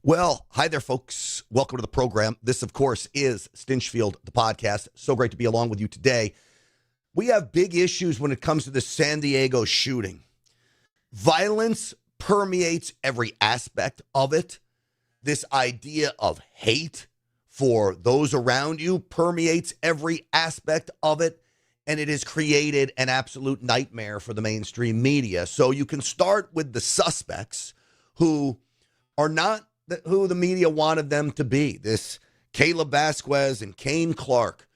Well, hi there, folks. Welcome to the program. This, of course, is Stinchfield, the podcast. So great to be along with you today. We have big issues when it comes to the San Diego shooting. Violence permeates every aspect of it. This idea of hate for those around you permeates every aspect of it. And it has created an absolute nightmare for the mainstream media. So you can start with the suspects who are not who the media wanted them to be. This Caleb Vasquez and Kane Clark.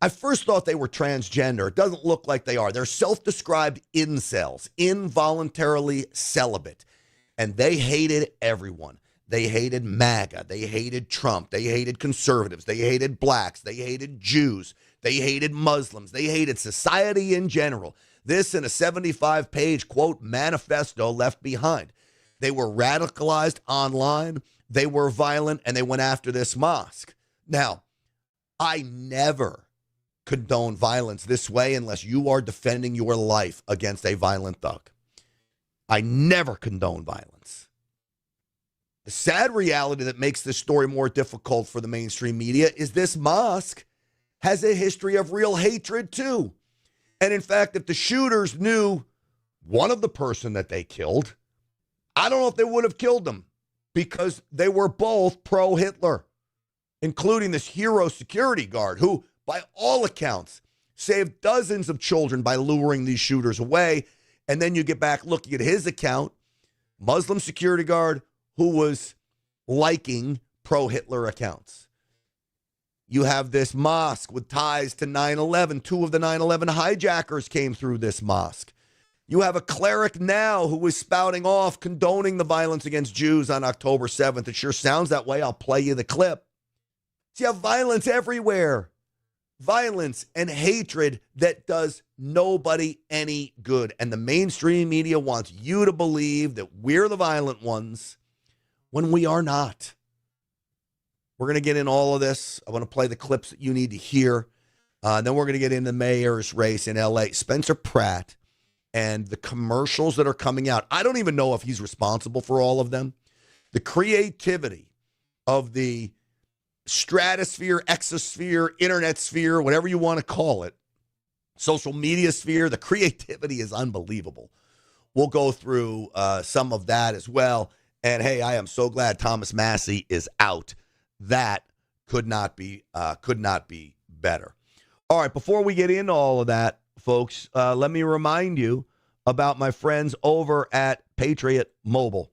I first thought they were transgender. It doesn't look like they are. They're self-described incels, involuntarily celibate. And they hated everyone. They hated MAGA. They hated Trump. They hated conservatives. They hated blacks. They hated Jews. They hated Muslims. They hated society in general. This in a 75-page, quote, manifesto left behind. They were radicalized online. They were violent, and they went after this mosque. Now, I never condone violence this way unless you are defending your life against a violent thug. I never condone violence. The sad reality that makes this story more difficult for the mainstream media is this mosque has a history of real hatred too. And in fact, if the shooters knew one of the person that they killed, I don't know if they would have killed them because they were both pro-Hitler, including this hero security guard who, by all accounts, saved dozens of children by luring these shooters away. And then you get back looking at his account, Muslim security guard who was liking pro-Hitler accounts. You have this mosque with ties to 9/11. Two of the 9/11 hijackers came through this mosque. You have a cleric now who is spouting off, condoning the violence against Jews on October 7th. It sure sounds that way. I'll play you the clip. So you have violence everywhere. Violence and hatred that does nobody any good. And the mainstream media wants you to believe that we're the violent ones when we are not. We're going to get in all of this. I want to play the clips that you need to hear. Then we're going to get into the mayor's race in L.A. Spencer Pratt and the commercials that are coming out. I don't even know if he's responsible for all of them. The creativity of the stratosphere, exosphere, internet sphere, whatever you want to call it, social media sphere, the creativity is unbelievable. We'll go through some of that as well. And hey, I am so glad Thomas Massey is out. That could not be better. All right, before we get into all of that, folks, let me remind you about my friends over at Patriot Mobile.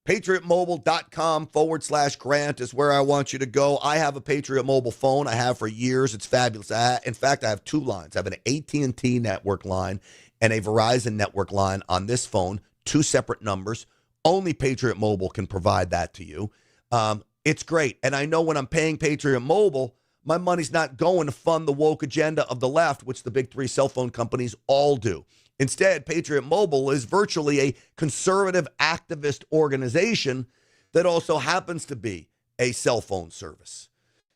PatriotMobile.com/Grant is where I want you to go. I have a Patriot Mobile phone. I have for years. It's fabulous. In fact, I have two lines. I have an AT&T network line and a Verizon network line on this phone, two separate numbers. Only Patriot Mobile can provide that to you. It's great. And I know when I'm paying Patriot Mobile, my money's not going to fund the woke agenda of the left, which the big three cell phone companies all do. Instead, Patriot Mobile is virtually a conservative activist organization that also happens to be a cell phone service.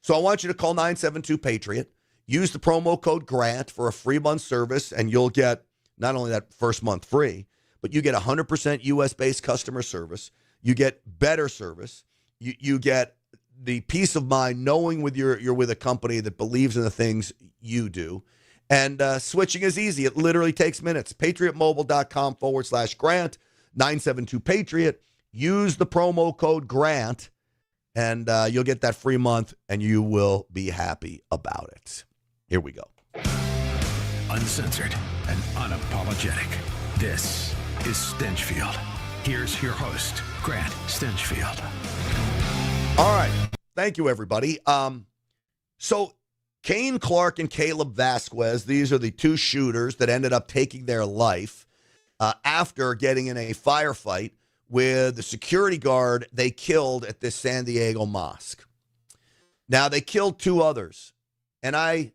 So I want you to call 972-PATRIOT. Use the promo code GRANT for a free month service, and you'll get not only that first month free, but you get 100% U.S.-based customer service. You get better service. You get the peace of mind knowing you're with a company that believes in the things you do. And switching is easy. It literally takes minutes. PatriotMobile.com/Grant, 972-PATRIOT. Use the promo code GRANT, and you'll get that free month, and you will be happy about it. Here we go. Uncensored and unapologetic. This is Stinchfield. Here's your host, Grant Stinchfield. All right. Thank you, everybody. So Kane Clark and Caleb Vasquez, these are the two shooters that ended up taking their life after getting in a firefight with the security guard they killed at this San Diego mosque. Now, they killed two others, and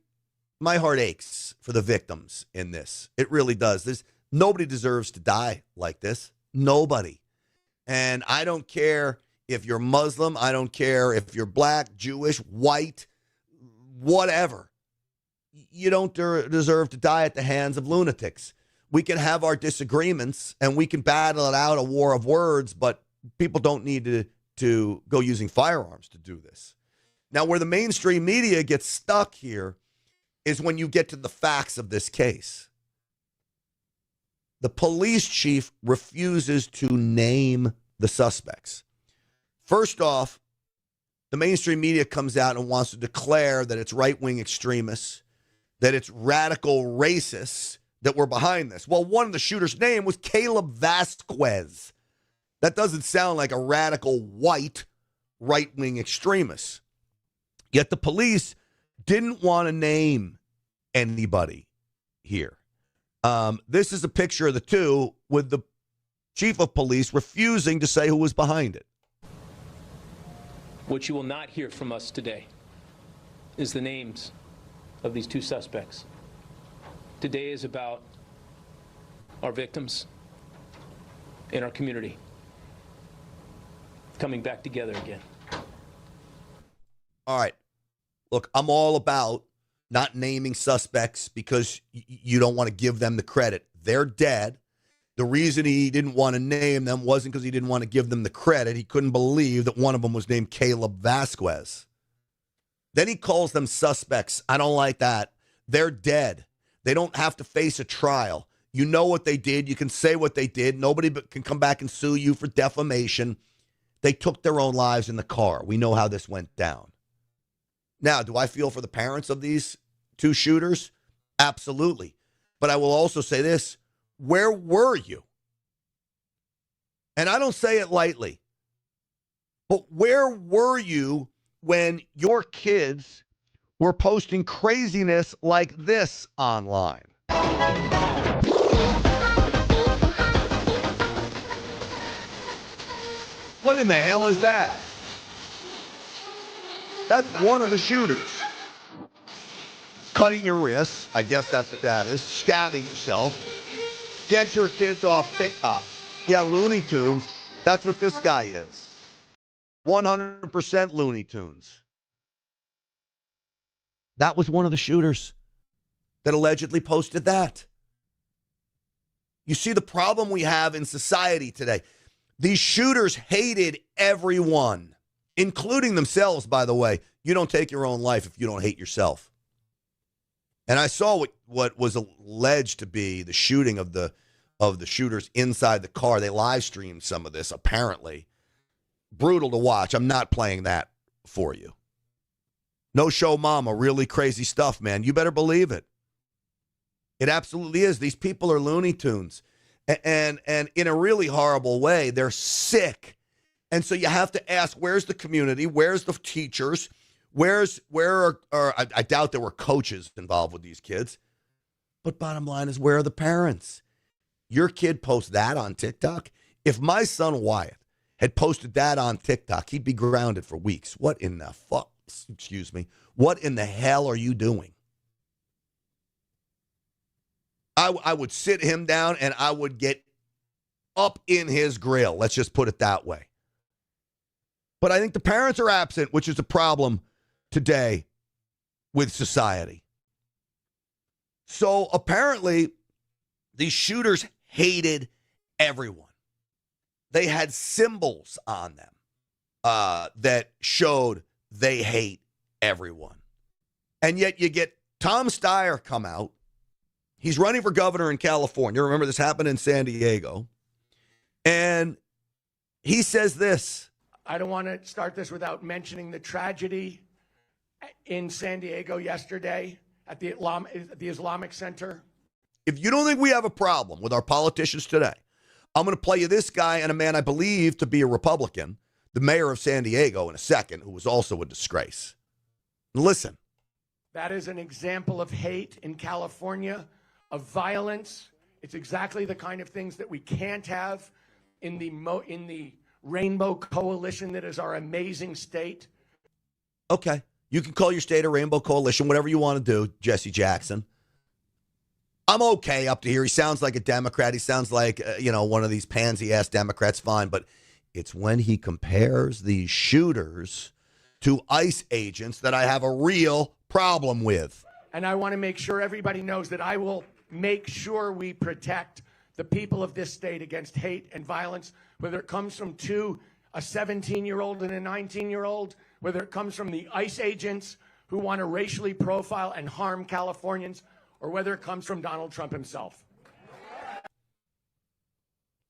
my heart aches for the victims in this. It really does. Nobody deserves to die like this. Nobody. And I don't care if you're Muslim. I don't care if you're black, Jewish, white, whatever. You don't deserve to die at the hands of lunatics. We can have our disagreements and we can battle it out, a war of words, but people don't need to to go using firearms to do this. Now, where the mainstream media gets stuck here is when you get to the facts of this case. The police chief refuses to name the suspects. First off, the mainstream media comes out and wants to declare that it's right-wing extremists, that it's radical racists that were behind this. Well, one of the shooters' name was Caleb Vasquez. That doesn't sound like a radical white right-wing extremist. Yet the police didn't want to name anybody here. This is a picture of the two with the chief of police refusing to say who was behind it. What you will not hear from us today is the names of these two suspects. Today is about our victims and our community coming back together again. All right. Look, I'm all about not naming suspects because you don't want to give them the credit. They're dead. The reason he didn't want to name them wasn't because he didn't want to give them the credit. He couldn't believe that one of them was named Caleb Vasquez. Then he calls them suspects. I don't like that. They're dead. They don't have to face a trial. You know what they did. You can say what they did. Nobody can come back and sue you for defamation. They took their own lives in the car. We know how this went down. Now, do I feel for the parents of these two shooters? Absolutely. But I will also say this. Where were you? And I don't say it lightly. But where were you when your kids were posting craziness like this online? What in the hell is that? That's one of the shooters. Cutting your wrists, I guess that's what that is. Stabbing yourself. Get your kids off TikTok. Yeah, Looney Tunes. That's what this guy is. 100% Looney Tunes. That was one of the shooters that allegedly posted that. You see the problem we have in society today. These shooters hated everyone, including themselves, by the way. You don't take your own life if you don't hate yourself. And I saw what was alleged to be the shooting of the shooters inside the car. They live streamed some of this, apparently. Brutal to watch. I'm not playing that for you. No Show Mama, really crazy stuff, man. You better believe it. It absolutely is. These people are Looney Tunes. And in a really horrible way, they're sick. And so you have to ask, where's the community? Where's the teachers? I doubt there were coaches involved with these kids. But bottom line is, where are the parents? Your kid posts that on TikTok? If my son Wyatt had posted that on TikTok, he'd be grounded for weeks. What in the fuck? Excuse me. What in the hell are you doing? I would sit him down and I would get up in his grill. Let's just put it that way. But I think the parents are absent, which is a problem today with society. So apparently, these shooters hated everyone. They had symbols on them that showed they hate everyone. And yet you get Tom Steyer come out. He's running for governor in California. Remember, this happened in San Diego. And he says this. I don't want to start this without mentioning the tragedy in San Diego yesterday at the Islamic Center. If you don't think we have a problem with our politicians today, I'm going to play you this guy and a man I believe to be a Republican, the mayor of San Diego, in a second, who was also a disgrace. Listen. That is an example of hate in California, of violence. It's exactly the kind of things that we can't have in the Rainbow Coalition that is our amazing state. Okay. You can call your state a Rainbow Coalition, whatever you want to do, Jesse Jackson. I'm okay up to here. He sounds like a Democrat. He sounds like, one of these pansy-ass Democrats, fine. But it's when he compares these shooters to ICE agents that I have a real problem with. And I want to make sure everybody knows that I will make sure we protect the people of this state against hate and violence, whether it comes from two a 17-year-old and a 19-year-old, whether it comes from the ICE agents who want to racially profile and harm Californians, or whether it comes from Donald Trump himself.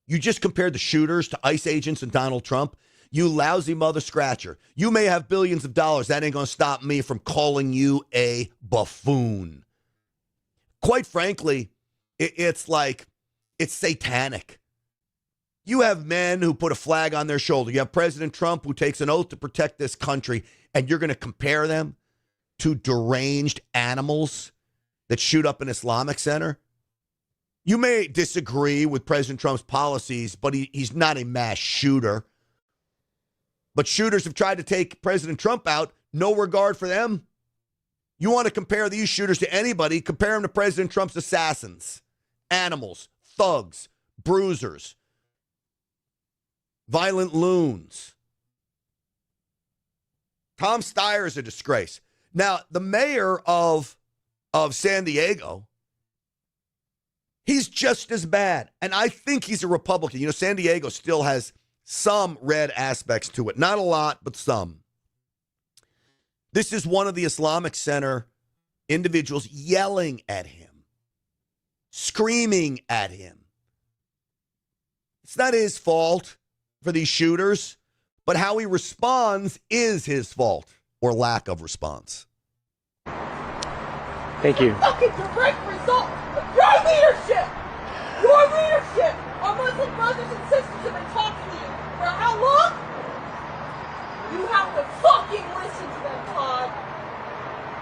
You just compared the shooters to ICE agents and Donald Trump. You lousy mother scratcher. You may have billions of dollars. That ain't going to stop me from calling you a buffoon. Quite frankly, it's satanic. You have men who put a flag on their shoulder. You have President Trump who takes an oath to protect this country, and you're going to compare them to deranged animals that shoot up an Islamic center? You may disagree with President Trump's policies, but he's not a mass shooter. But shooters have tried to take President Trump out. No regard for them. You want to compare these shooters to anybody, compare them to President Trump's assassins, animals, thugs, bruisers, violent loons. Tom Steyer is a disgrace. Now, the mayor of San Diego, he's just as bad. And I think he's a Republican. You know, San Diego still has some red aspects to it. Not a lot, but some. This is one of the Islamic Center individuals yelling at him, screaming at him. It's not his fault for these shooters, but how he responds is his fault, or lack of response. Thank you. Fucking direct result of your leadership! Your leadership! Our Muslim brothers and sisters have been talking to you for how long? You have to fucking listen to them, Todd.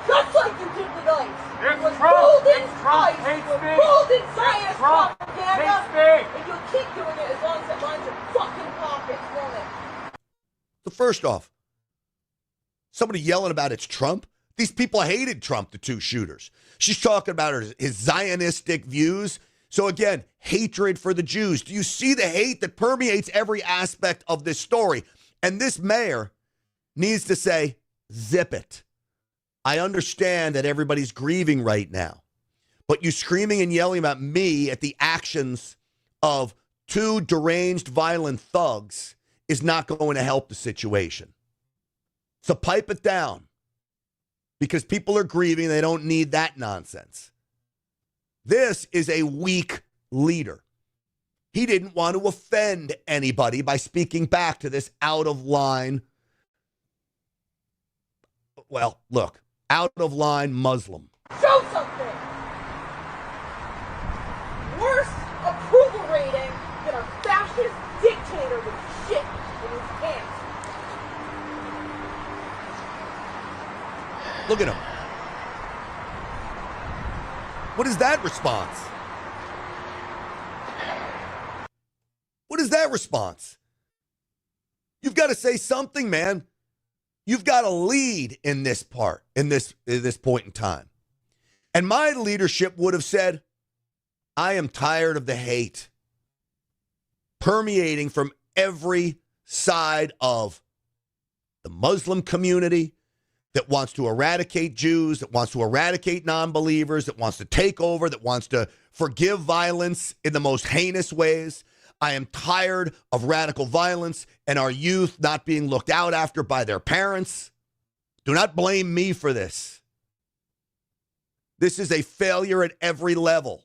Just like you did with ICE. It's was Trump. rolled in It's Trump. ICE. Hate Was speech. rolled in It's science Trump. propaganda. Hate speech. And you'll keep doing it as long as it lines your fucking pockets, won't it? So first off, somebody yelling about it's Trump. These people hated Trump, the two shooters. She's talking about his Zionistic views. So again, hatred for the Jews. Do you see the hate that permeates every aspect of this story? And this mayor needs to say, zip it. I understand that everybody's grieving right now, but you screaming and yelling about me at the actions of two deranged, violent thugs is not going to help the situation. So pipe it down, because people are grieving. They don't need that nonsense. This is a weak leader. He didn't want to offend anybody by speaking back to this out of line, well, look, out of line Muslim. Show something! Worse approval rating than a fascist dictator with shit in his pants. Look at him. What is that response? What is that response? You've got to say something, man. You've got to lead in this part, in this point in time. And my leadership would have said, I am tired of the hate permeating from every side of the Muslim community that wants to eradicate Jews, that wants to eradicate non-believers, that wants to take over, that wants to forgive violence in the most heinous ways. I am tired of radical violence and our youth not being looked out after by their parents. Do not blame me for this. This is a failure at every level.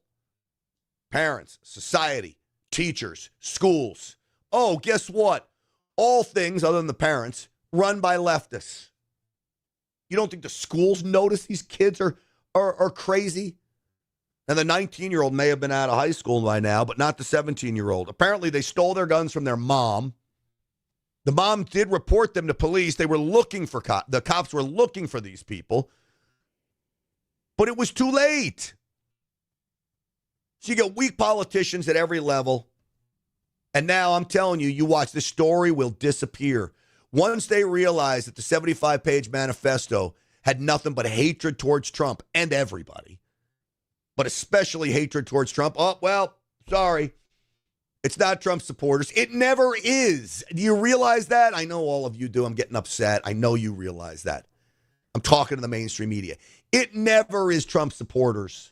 Parents, society, teachers, schools. Oh, guess what? All things other than the parents run by leftists. You don't think the schools notice these kids are crazy? And the 19-year-old may have been out of high school by now, but not the 17-year-old. Apparently, they stole their guns from their mom. The mom did report them to police. They were looking for the cops were looking for these people. But it was too late. So you get weak politicians at every level. And now I'm telling you, you watch, this story will disappear. Once they realize that the 75-page manifesto had nothing but hatred towards Trump and everybody, but especially hatred towards Trump. Oh, well, sorry. It's not Trump supporters. It never is. Do you realize that? I know all of you do. I'm getting upset. I know you realize that. I'm talking to the mainstream media. It never is Trump supporters.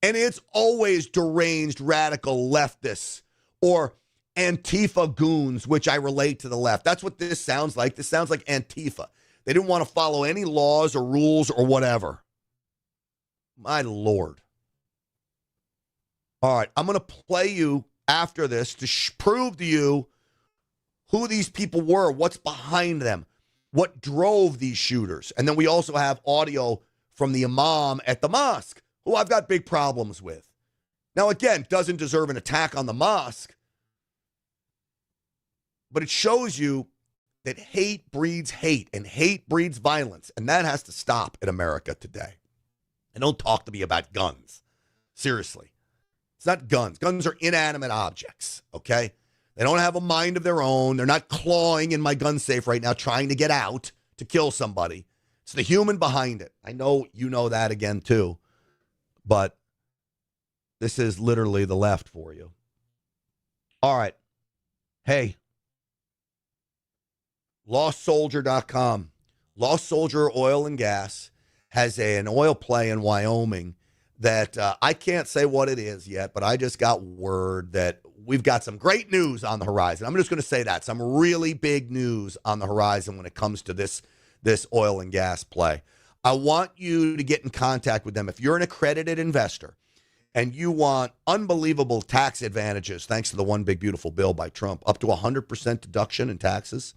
And it's always deranged radical leftists or Antifa goons, which I relate to the left. That's what this sounds like. This sounds like Antifa. They didn't want to follow any laws or rules or whatever. My Lord. All right, I'm going to play you after this to prove to you who these people were, what's behind them, what drove these shooters. And then we also have audio from the imam at the mosque, who I've got big problems with. Now, again, doesn't deserve an attack on the mosque, but it shows you that hate breeds hate and hate breeds violence. And that has to stop in America today. And don't talk to me about guns. Seriously. It's not guns. Guns are inanimate objects, okay? They don't have a mind of their own. They're not clawing in my gun safe right now trying to get out to kill somebody. It's the human behind it. I know you know that again too. But this is literally the left for you. All right. Hey. LostSoldier.com. Lost Soldier Oil and Gas has an oil play in Wyoming that I can't say what it is yet, but I just got word that we've got some great news on the horizon. I'm just going to say that. Some really big news on the horizon when it comes to this oil and gas play. I want you to get in contact with them. If you're an accredited investor and you want unbelievable tax advantages, thanks to the one big beautiful bill by Trump, up to 100% deduction in taxes.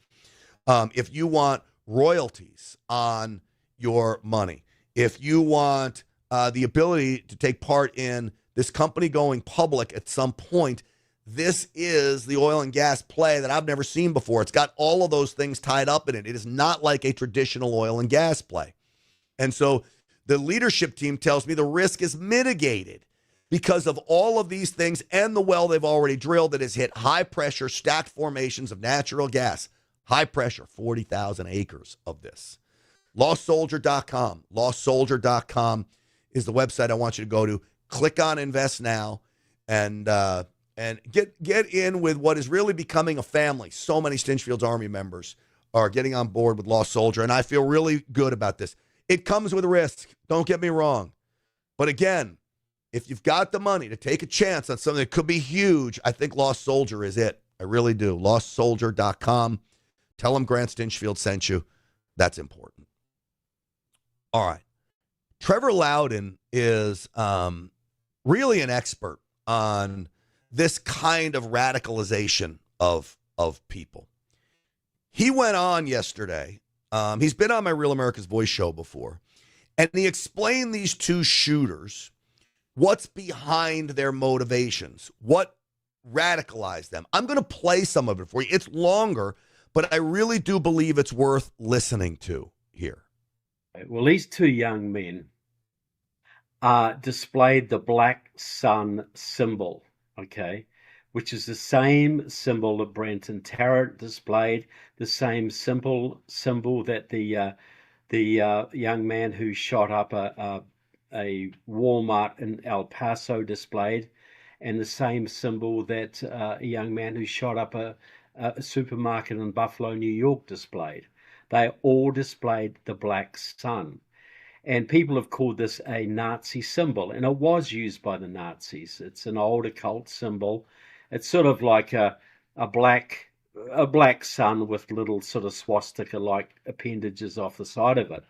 If you want royalties on your money, if you want the ability to take part in this company going public at some point, this is the oil and gas play that I've never seen before. It's got all of those things tied up in it. It is not like a traditional oil and gas play. And so the leadership team tells me the risk is mitigated because of all of these things and the well they've already drilled that has hit high pressure stacked formations of natural gas. High pressure, 40,000 acres of this. LostSoldier.com. LostSoldier.com is the website I want you to go to. Click on Invest Now and get in with what is really becoming a family. So many Stinchfield's Army members are getting on board with Lost Soldier, and I feel really good about this. It comes with risk. Don't get me wrong. But again, if you've got the money to take a chance on something that could be huge, I think Lost Soldier is it. I really do. LostSoldier.com. Tell them Grant Stinchfield sent you. That's important. All right. Trevor Loudon is really an expert on this kind of radicalization of people. He went on yesterday. He's been on my Real America's Voice show before, and he explained these two shooters, what's behind their motivations, what radicalized them. I'm going to play some of it for you. It's longer, but I really do believe it's worth listening to here. Well, these two young men displayed the black sun symbol, okay, which is the same symbol that Brenton Tarrant displayed, the same symbol that the young man who shot up a Walmart in El Paso displayed, and the same symbol that a young man who shot up a supermarket in Buffalo, New York displayed. They all displayed the black sun. And people have called this a Nazi symbol, and it was used by the Nazis. It's an old occult symbol. It's sort of like a black sun with little sort of swastika-like appendages off the side of it.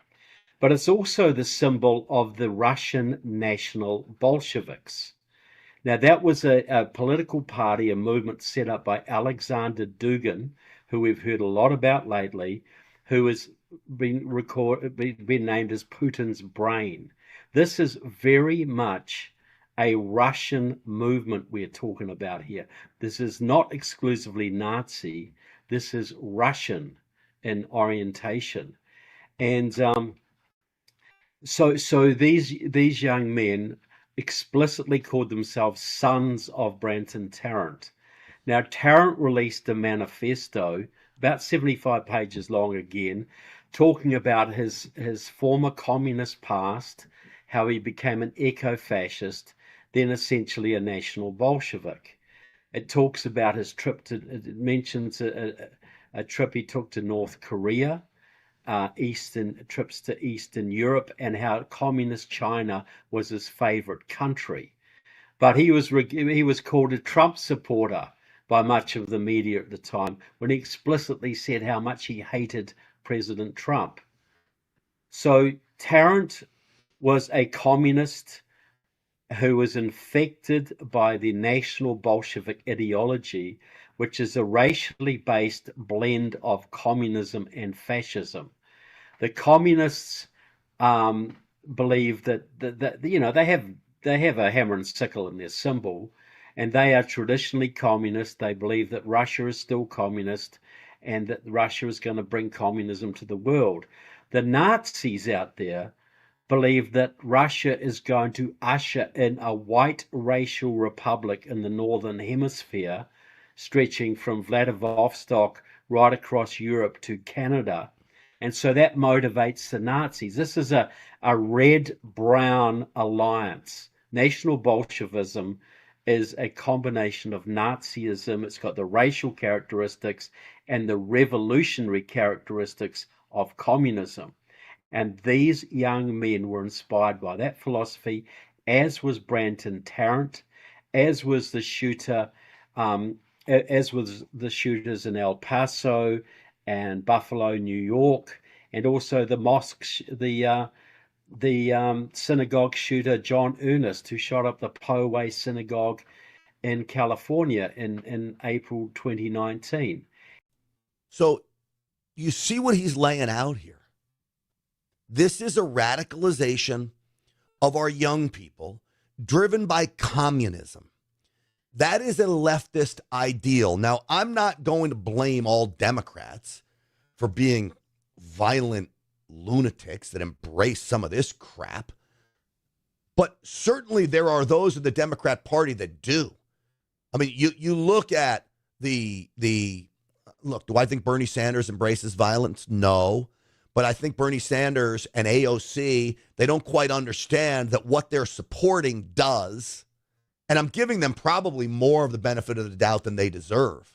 But it's also the symbol of the Russian National Bolsheviks. Now, that was a political party, a movement set up by Alexander Dugin, who we've heard a lot about lately, who has been named as Putin's brain. This is very much a Russian movement we're talking about here. This is not exclusively Nazi. This is Russian in orientation. And so these young men explicitly called themselves sons of Brenton Tarrant. Now, Tarrant released a manifesto, about 75 pages long again, talking about his former communist past, how he became an eco-fascist, then essentially a national Bolshevik. It talks about his trip it mentions a trip he took to North Korea, trips to Eastern Europe, and how communist China was his favorite country. But he was called a Trump supporter by much of the media at the time when he explicitly said how much he hated President Trump. So Tarrant was a communist who was infected by the National Bolshevik ideology, which is a racially based blend of communism and fascism. The communists believe that they have a hammer and sickle in their symbol, and they are traditionally communist. They believe that Russia is still communist and that Russia is going to bring communism to the world. The Nazis out there believe that Russia is going to usher in a white racial republic in the Northern Hemisphere, stretching from Vladivostok right across Europe to Canada. And so that motivates the Nazis. This is a red-brown alliance. National Bolshevism is a combination of Nazism. It's got the racial characteristics and the revolutionary characteristics of communism. And these young men were inspired by that philosophy, as was Branton Tarrant, as was the shooter, as was the shooters in El Paso and Buffalo, New York, and also the mosque, the synagogue shooter John Earnest, who shot up the Poway synagogue in California in April 2019. So you see what he's laying out here. This is a radicalization of our young people driven by communism. That is a leftist ideal. Now, I'm not going to blame all Democrats for being violent lunatics that embrace some of this crap, but certainly there are those in the Democrat Party that do. I mean, you look at look, do I think Bernie Sanders embraces violence? No. But I think Bernie Sanders and AOC, they don't quite understand that what they're supporting does. And I'm giving them probably more of the benefit of the doubt than they deserve.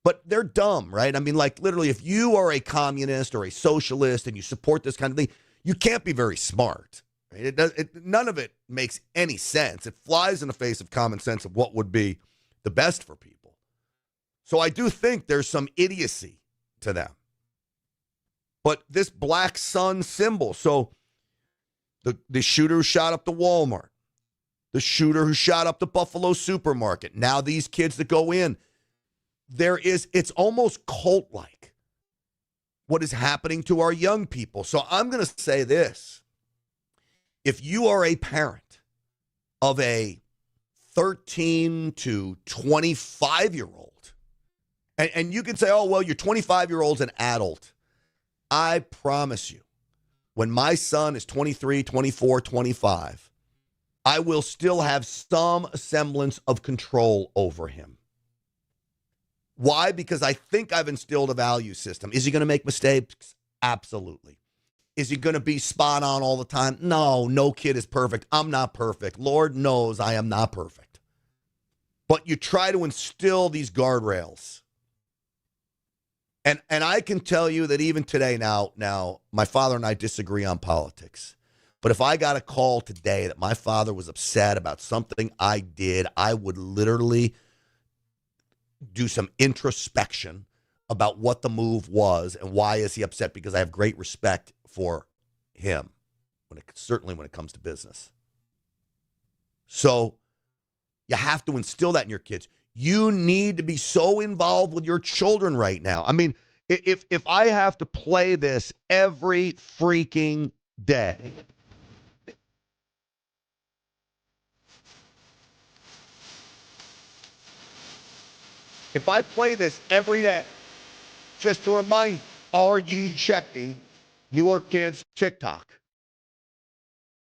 But they're dumb, right? I mean, like literally, if you are a communist or a socialist and you support this kind of thing, you can't be very smart. Right? None of it makes any sense. It flies in the face of common sense of what would be the best for people. So I do think there's some idiocy to them. But this black sun symbol, so the shooter who shot up the Walmart, the shooter who shot up the Buffalo supermarket, now these kids that go in, it's almost cult-like what is happening to our young people. So I'm going to say this. If you are a parent of a 13 to 25-year-old, and you can say, oh, well, your 25-year-old's an adult. I promise you, when my son is 23, 24, 25, I will still have some semblance of control over him. Why? Because I think I've instilled a value system. Is he going to make mistakes? Absolutely. Is he going to be spot on all the time? No kid is perfect. I'm not perfect. Lord knows I am not perfect. But you try to instill these guardrails. And I can tell you that even today now, my father and I disagree on politics. But if I got a call today that my father was upset about something I did, I would literally do some introspection about what the move was and why is he upset, because I have great respect for him, certainly when it comes to business. So you have to instill that in your kids. You need to be so involved with your children right now. I mean, if I have to play this every freaking day, if I play this every day, just to remind, are you checking your kids' TikTok?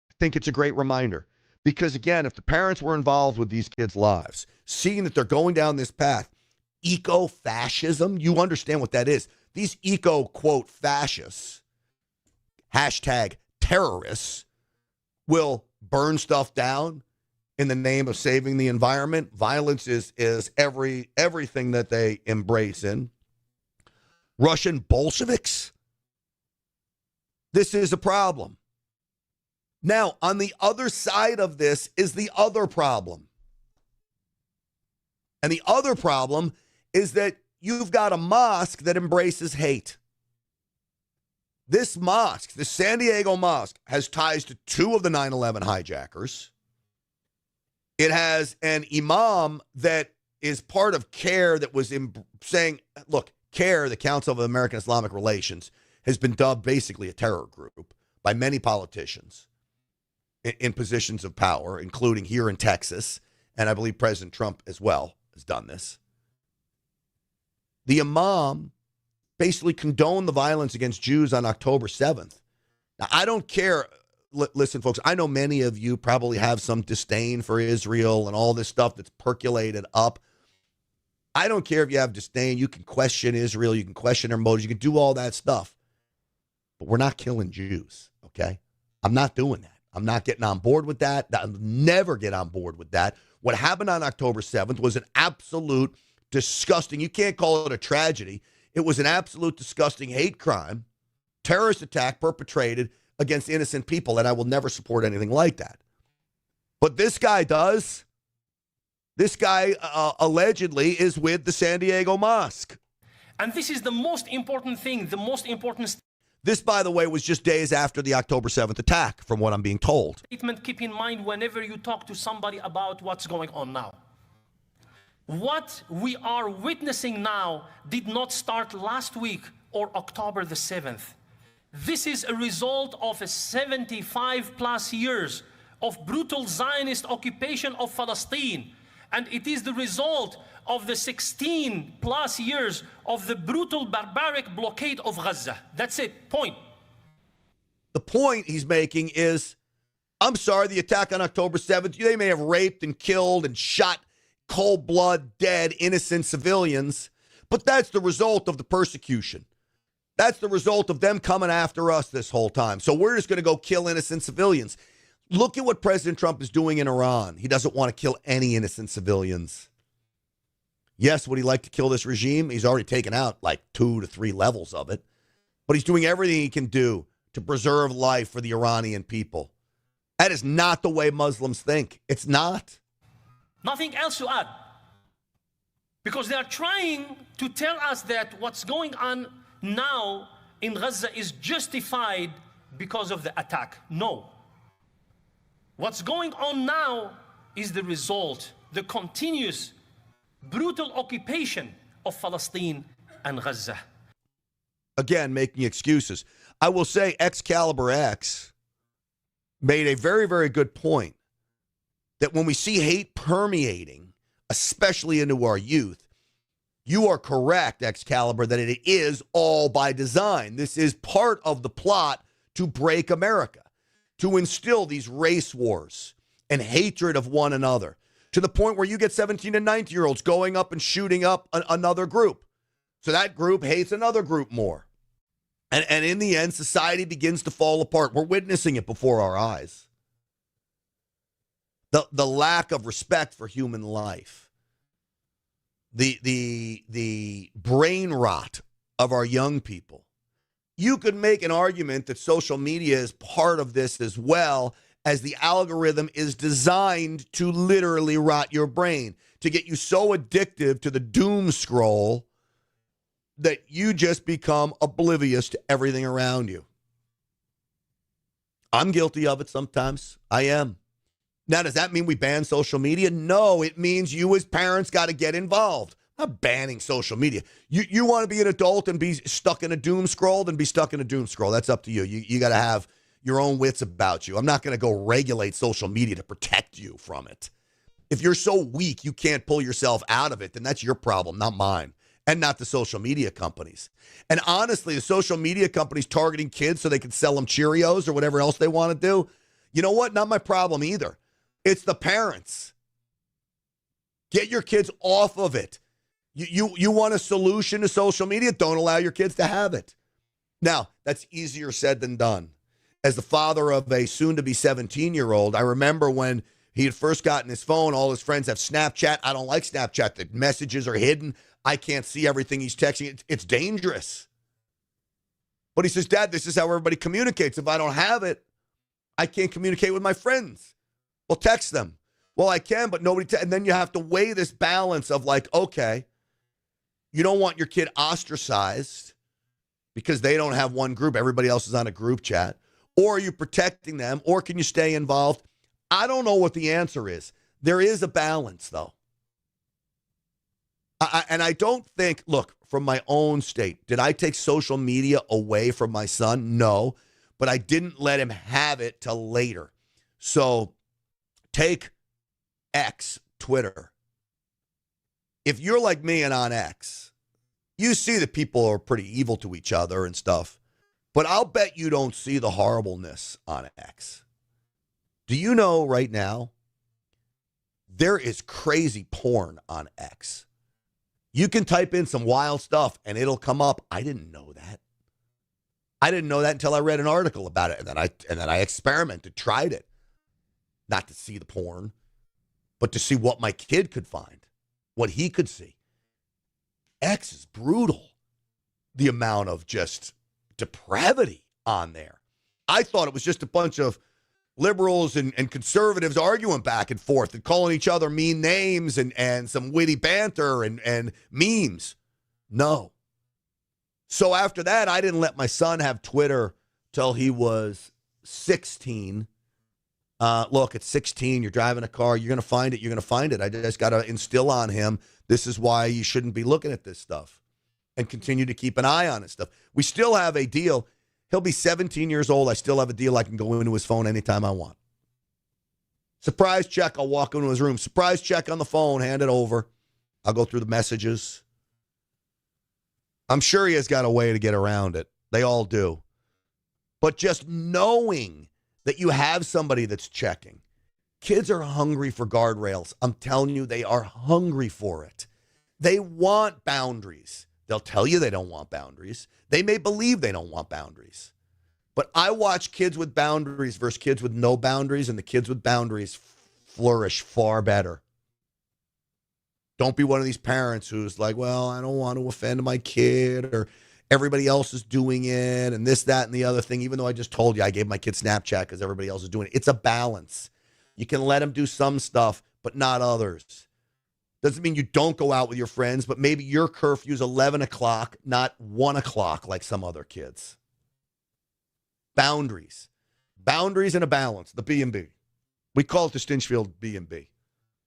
I think it's a great reminder. Because again, if the parents were involved with these kids' lives, seeing that they're going down this path, eco-fascism, you understand what that is. These eco-quote fascists, hashtag terrorists, will burn stuff down in the name of saving the environment. Violence is everything that they embrace in. Russian Bolsheviks, this is a problem. Now, on the other side of this is the other problem. And the other problem is that you've got a mosque that embraces hate. This mosque, the San Diego Mosque, has ties to two of the 9/11 hijackers. It has an imam that is part of CARE that was saying, look, CARE, the Council of American Islamic Relations, has been dubbed basically a terror group by many politicians in positions of power, including here in Texas, and I believe President Trump as well has done this. The imam basically condoned the violence against Jews on October 7th. Now, I don't care. Listen, folks, I know many of you probably have some disdain for Israel and all this stuff that's percolated up. I don't care if you have disdain. You can question Israel. You can question their motives. You can do all that stuff. But we're not killing Jews, okay? I'm not doing that. I'm not getting on board with that. I'll never get on board with that. What happened on October 7th was an absolute disgusting, you can't call it a tragedy. It was an absolute disgusting hate crime, terrorist attack perpetrated against innocent people, and I will never support anything like that. But this guy does. This guy allegedly is with the San Diego Mosque. And this is the most important thing, the most important This, by the way, was just days after the October 7th attack, from what I'm being told. statement. Keep in mind whenever you talk to somebody about what's going on now. What we are witnessing now did not start last week or October the 7th. This is a result of a 75 plus years of brutal Zionist occupation of Palestine. And it is the result of the 16 plus years of the brutal barbaric blockade of Gaza. That's it, point. The point he's making is, I'm sorry, the attack on October 7th, they may have raped and killed and shot cold blood, dead, innocent civilians, but that's the result of the persecution. That's the result of them coming after us this whole time. So we're just going to go kill innocent civilians. Look at what President Trump is doing in Iran. He doesn't want to kill any innocent civilians. Yes, would he like to kill this regime? He's already taken out like 2 to 3 levels of it. But he's doing everything he can do to preserve life for the Iranian people. That is not the way Muslims think. It's not. Nothing else to add. Because they are trying to tell us that what's going on now in Gaza is justified because of the attack. No. What's going on now is the result, the continuous brutal occupation of Palestine and Gaza. Again, making excuses. I will say Excalibur X made a very, very good point that when we see hate permeating, especially into our youth, you are correct, Excalibur, that it is all by design. This is part of the plot to break America, to instill these race wars and hatred of one another, to the point where you get 17 and 19-year-olds going up and shooting up another group. So that group hates another group more. And in the end, society begins to fall apart. We're witnessing it before our eyes. The lack of respect for human life. The brain rot of our young people. You could make an argument that social media is part of this as well, as the algorithm is designed to literally rot your brain, to get you so addictive to the doom scroll that you just become oblivious to everything around you. I'm guilty of it sometimes. I am. Now, does that mean we ban social media? No, it means you as parents got to get involved. I'm not banning social media. You want to be an adult and be stuck in a doom scroll, then be stuck in a doom scroll. That's up to you. You got to have your own wits about you. I'm not going to go regulate social media to protect you from it. If you're so weak you can't pull yourself out of it, then that's your problem, not mine, and not the social media companies. And honestly, the social media companies targeting kids so they can sell them Cheerios or whatever else they want to do, you know what? Not my problem either. It's the parents. Get your kids off of it. You want a solution to social media? Don't allow your kids to have it. Now, that's easier said than done. As the father of a soon-to-be 17-year-old, I remember when he had first gotten his phone, all his friends have Snapchat. I don't like Snapchat. The messages are hidden. I can't see everything he's texting. It's dangerous. But he says, Dad, this is how everybody communicates. If I don't have it, I can't communicate with my friends. Well, text them. Well, I can, but nobody. And then you have to weigh this balance of like, okay, you don't want your kid ostracized because they don't have one group. Everybody else is on a group chat. Or are you protecting them? Or can you stay involved? I don't know what the answer is. There is a balance, though. And I don't think, look, from my own state, did I take social media away from my son? No. But I didn't let him have it till later. So take X, Twitter. If you're like me and on X, you see that people are pretty evil to each other and stuff. But I'll bet you don't see the horribleness on X. Do you know right now, there is crazy porn on X. You can type in some wild stuff and it'll come up. I didn't know that. I didn't know that until I read an article about it. And then I experimented, tried it. Not to see the porn, but to see what my kid could find, what he could see. X is brutal. The amount of just depravity on there. I thought it was just a bunch of liberals and conservatives arguing back and forth and calling each other mean names and some witty banter and memes. No. So after that, I didn't let my son have Twitter till he was 16. Look, at 16, you're driving a car. You're going to find it. You're going to find it. I just got to instill on him, this is why you shouldn't be looking at this stuff, and continue to keep an eye on it stuff. We still have a deal. He'll be 17 years old. I still have a deal. I can go into his phone anytime I want. Surprise check. I'll walk into his room. Surprise check on the phone. Hand it over. I'll go through the messages. I'm sure he has got a way to get around it. They all do. But just knowing that you have somebody that's checking. Kids are hungry for guardrails. I'm telling you, they are hungry for it. They want boundaries. They'll tell you they don't want boundaries. They may believe they don't want boundaries. But I watch kids with boundaries versus kids with no boundaries, and the kids with boundaries flourish far better. Don't be one of these parents who's like, well, I don't want to offend my kid, or everybody else is doing it, and this, that, and the other thing, even though I just told you I gave my kid Snapchat because everybody else is doing it. It's a balance. You can let them do some stuff, but not others. Doesn't mean you don't go out with your friends, but maybe your curfew's 11 o'clock, not 1 o'clock like some other kids. Boundaries. Boundaries and a balance, the B&B. We call it the Stinchfield B&B.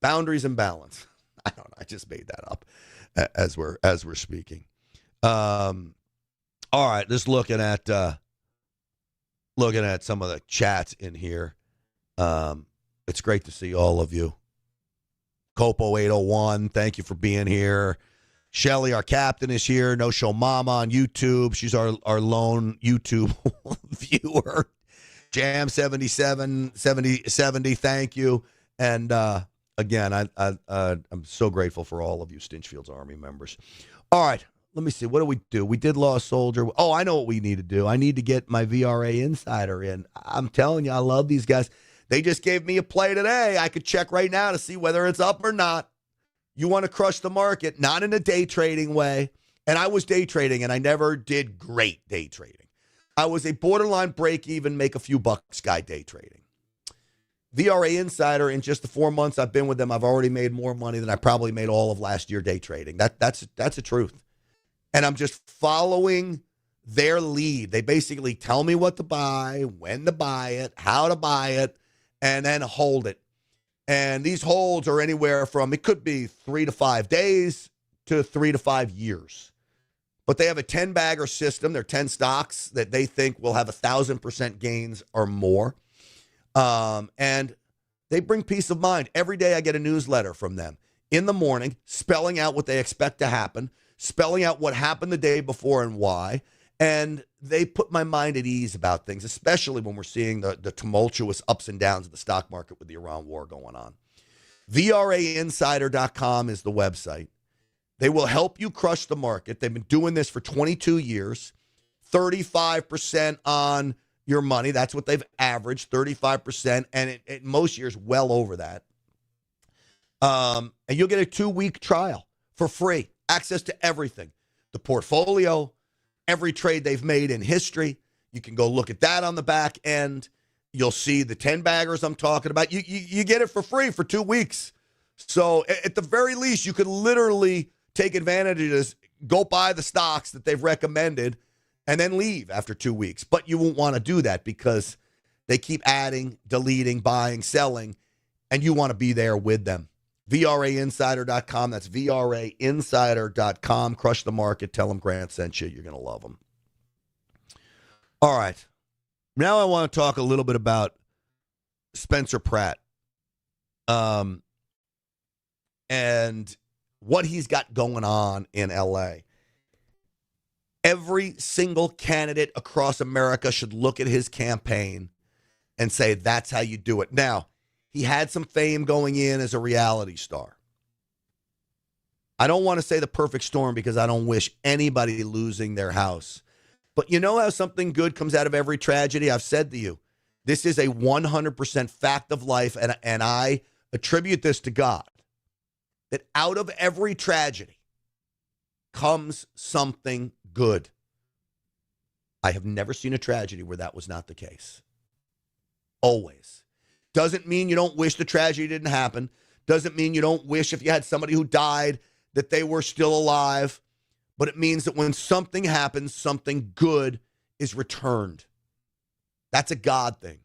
Boundaries and balance. I don't know. I just made that up as we're speaking. All right, just looking at some of the chats in here. It's great to see all of you. Copo 801, thank you for being here. Shelly, our captain, is here. No Show Mama on YouTube. She's our lone YouTube viewer. Jam 77, 70, thank you. And again, I'm so grateful for all of you Stinchfield's Army members. All right, let me see. What do we do? We did Lost Soldier. Oh, I know what we need to do. I need to get my VRA Insider in. I'm telling you, I love these guys. They just gave me a play today. I could check right now to see whether it's up or not. You want to crush the market, not in a day trading way. And I was day trading, and I never did great day trading. I was a borderline break even, make a few bucks guy day trading. VRA Insider, in just the 4 months I've been with them, I've already made more money than I probably made all of last year day trading. That's the truth. And I'm just following their lead. They basically tell me what to buy, when to buy it, how to buy it, and then hold it. And these holds are anywhere from, it could be 3 to 5 days to 3 to 5 years. But they have a 10-bagger system. They're 10 stocks that they think will have 1,000% gains or more. And they bring peace of mind. Every day I get a newsletter from them in the morning, spelling out what they expect to happen, spelling out what happened the day before and why. And they put my mind at ease about things, especially when we're seeing the tumultuous ups and downs of the stock market with the Iran war going on. VRAinsider.com is the website. They will help you crush the market. They've been doing this for 22 years, 35% on your money. That's what they've averaged, 35%, and in most years, well over that. And you'll get a 2-week trial for free, access to everything, the portfolio, every trade they've made in history. You can go look at that on the back end. You'll see the 10 baggers I'm talking about. You get it for free for 2 weeks. So at the very least, you could literally take advantage of this, go buy the stocks that they've recommended, and then leave after 2 weeks. But you won't want to do that because they keep adding, deleting, buying, selling, and you want to be there with them. VRAinsider.com. That's VRAinsider.com. Crush the market. Tell them Grant sent you. You're going to love them. All right. Now I want to talk a little bit about Spencer Pratt and what he's got going on in L.A. Every single candidate across America should look at his campaign and say, that's how you do it. Now, he had some fame going in as a reality star. I don't want to say the perfect storm because I don't wish anybody losing their house. But you know how something good comes out of every tragedy? I've said to you, this is a 100% fact of life, and I attribute this to God, that out of every tragedy comes something good. I have never seen a tragedy where that was not the case. Always. Doesn't mean you don't wish the tragedy didn't happen. Doesn't mean you don't wish if you had somebody who died that they were still alive. But it means that when something happens, something good is returned. That's a God thing.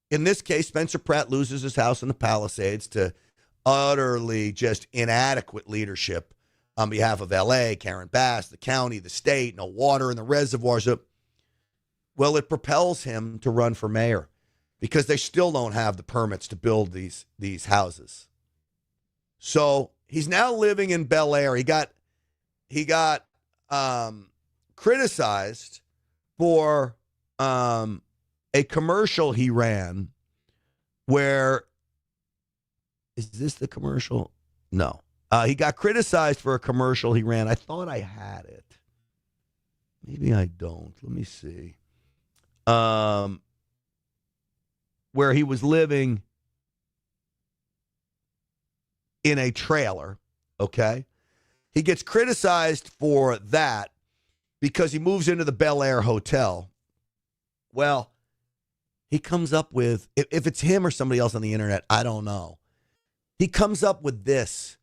In this case, Spencer Pratt loses his house in the Palisades to utterly just inadequate leadership on behalf of L.A., Karen Bass, the county, the state, no water in the reservoirs. Well, it propels him to run for mayor because they still don't have the permits to build these houses. So he's now living in Bel Air. He got criticized for a commercial he ran where, is this the commercial? No. He got criticized for a commercial he ran. I thought I had it. Maybe I don't. Let me see. Where he was living in a trailer, okay? He gets criticized for that because he moves into the Bel Air Hotel. Well, he comes up with, if it's him or somebody else on the internet, I don't know. He comes up with this,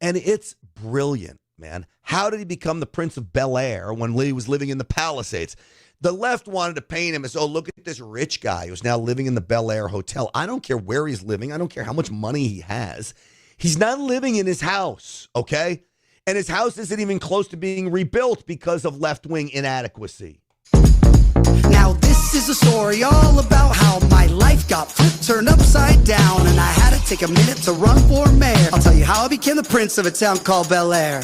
and it's brilliant, man. How did he become the Prince of Bel Air when he was living in the Palisades? The left wanted to paint him as, oh, look at this rich guy who's now living in the Bel Air Hotel. I don't care where he's living. I don't care how much money he has. He's not living in his house, okay? And his house isn't even close to being rebuilt because of left-wing inadequacy. Now this is a story all about how my life got flipped, turned upside down, and I had to take a minute to run for mayor. I'll tell you how I became the prince of a town called Bel Air.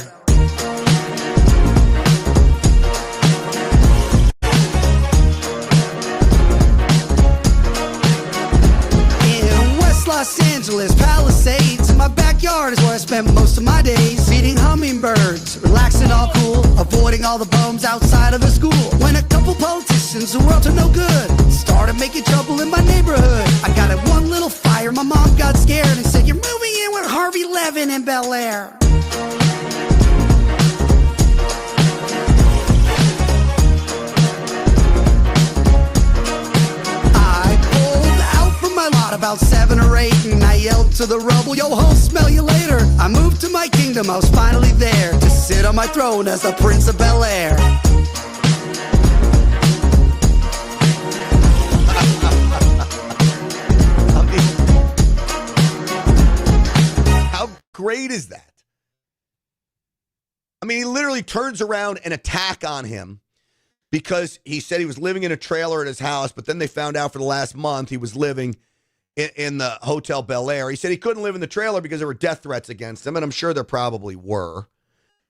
Los Angeles, Palisades, in my backyard is where I spent most of my days. Feeding hummingbirds, relaxing all cool, avoiding all the bums outside of the school. When a couple politicians who were up to no good started making trouble in my neighborhood, I got in one little fire, my mom got scared and said, you're moving in with Harvey Levin in Bel Air. About 7 or 8, and I yelled to the rubble, yo ho, smell you later. I moved to my kingdom, I was finally there to sit on my throne as the Prince of Bel Air. How great is that? I mean, he literally turns around and attack on him because he said he was living in a trailer at his house, but then they found out for the last month he was living in the Hotel Bel Air. He said he couldn't live in the trailer because there were death threats against him, and I'm sure there probably were.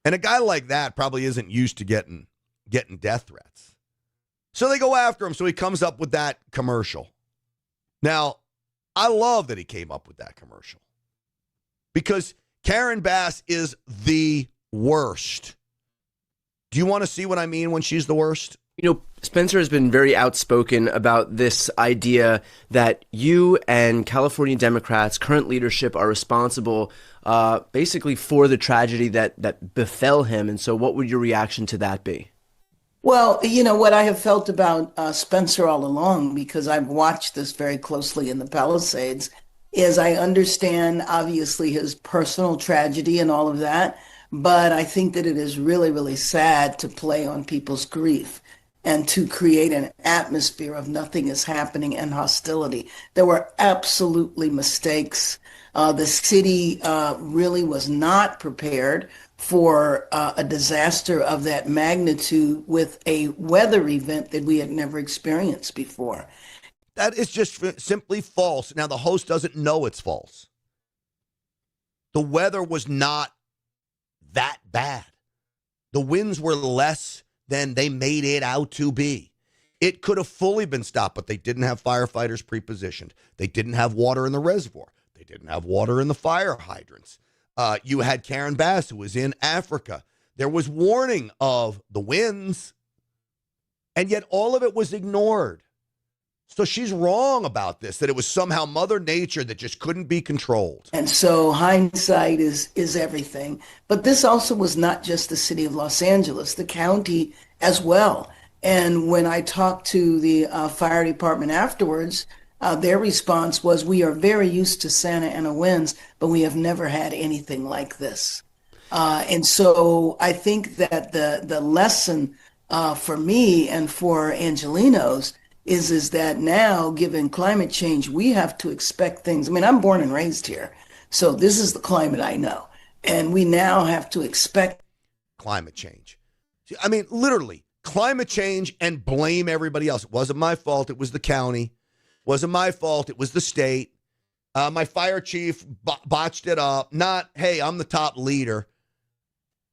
And a guy like that probably isn't used to getting death threats. So they go after him, so he comes up with that commercial. Now, I love that he came up with that commercial because Karen Bass is the worst. Do you want to see what I mean when she's the worst? You know, Spencer has been very outspoken about this idea that you and California Democrats, current leadership, are responsible basically for the tragedy that befell him. And so what would your reaction to that be? Well, you know what I have felt about Spencer all along, because I've watched this very closely in the Palisades, is I understand obviously his personal tragedy and all of that, but I think that it is really, really sad to play on people's grief and to create an atmosphere of nothing is happening and hostility. There were absolutely mistakes. The city really was not prepared for a disaster of that magnitude with a weather event that we had never experienced before. That is just simply false. Now, the host doesn't know it's false. The weather was not that bad. The winds were less than they made it out to be. It could have fully been stopped, but they didn't have firefighters pre-positioned. They didn't have water in the reservoir. They didn't have water in the fire hydrants. You had Karen Bass, who was in Africa. There was warning of the winds, and yet all of it was ignored. So she's wrong about this, that it was somehow Mother Nature that just couldn't be controlled. And so hindsight is everything. But this also was not just the city of Los Angeles, the county as well. And when I talked to the fire department afterwards, their response was, we are very used to Santa Ana winds, but we have never had anything like this. And so I think that the lesson for me and for Angelenos is that now, given climate change, we have to expect things. I mean, I'm born and raised here, so this is the climate I know. And we now have to expect climate change. I mean, literally, climate change and blame everybody else. It wasn't my fault. It was the county. It wasn't my fault. It was the state. My fire chief botched it up. Not, hey, I'm the top leader.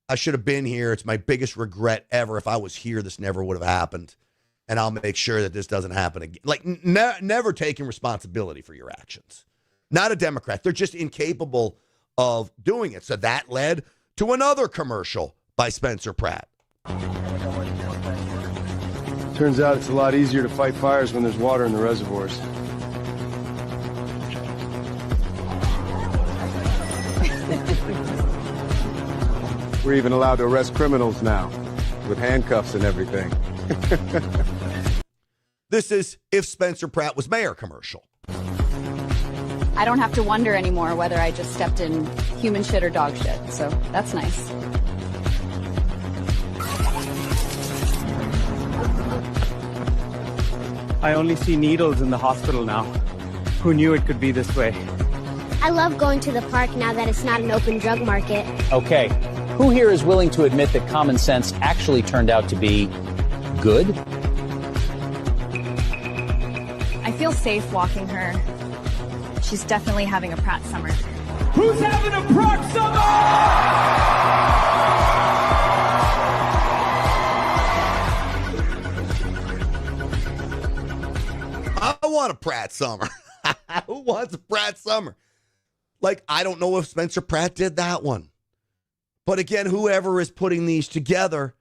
I should have been here. It's my biggest regret ever. If I was here, this never would have happened. And I'll make sure that this doesn't happen again. Like, never taking responsibility for your actions. Not a Democrat. They're just incapable of doing it. So that led to another commercial by Spencer Pratt. Turns out it's a lot easier to fight fires when there's water in the reservoirs. We're even allowed to arrest criminals now, with handcuffs and everything. This is If Spencer Pratt Was Mayor commercial. I don't have to wonder anymore whether I just stepped in human shit or dog shit, so that's nice. I only see needles in the hospital now. Who knew it could be this way? I love going to the park now that it's not an open drug market. Okay, who here is willing to admit that common sense actually turned out to be good? I feel safe walking her. She's definitely having a Pratt summer. Who's having a Pratt summer? I want a Pratt summer. Who wants a Pratt summer? Like, I don't know if Spencer Pratt did that one. But again, whoever is putting these together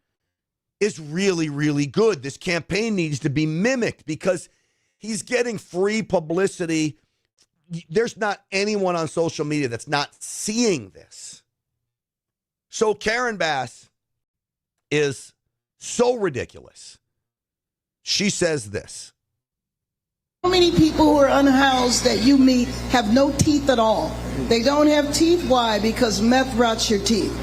is really, really good. This campaign needs to be mimicked because he's getting free publicity. There's not anyone on social media that's not seeing this. So Karen Bass is so ridiculous. She says this. How many people who are unhoused that you meet have no teeth at all? They don't have teeth. Why? Because meth rots your teeth.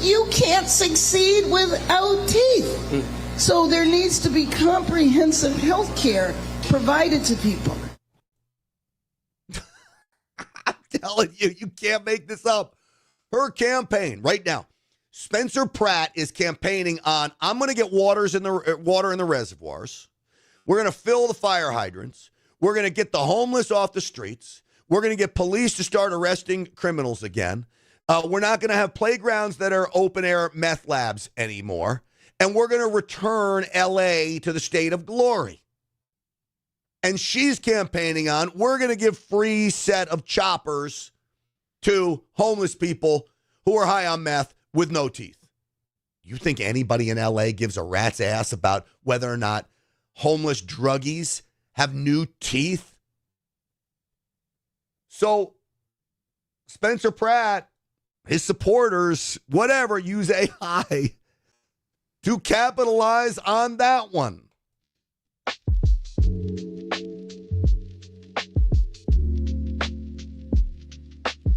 You can't succeed without teeth. So there needs to be comprehensive health care provided to people. I'm telling you, you can't make this up. Her campaign right now, Spencer Pratt is campaigning on, I'm going to get water in the reservoirs. We're going to fill the fire hydrants. We're going to get the homeless off the streets. We're going to get police to start arresting criminals again. We're not going to have playgrounds that are open-air meth labs anymore. And we're going to return L.A. to the state of glory. And she's campaigning on, we're going to give free set of choppers to homeless people who are high on meth with no teeth. You think anybody in L.A. gives a rat's ass about whether or not homeless druggies have new teeth? So Spencer Pratt, his supporters, whatever, use AI to capitalize on that one.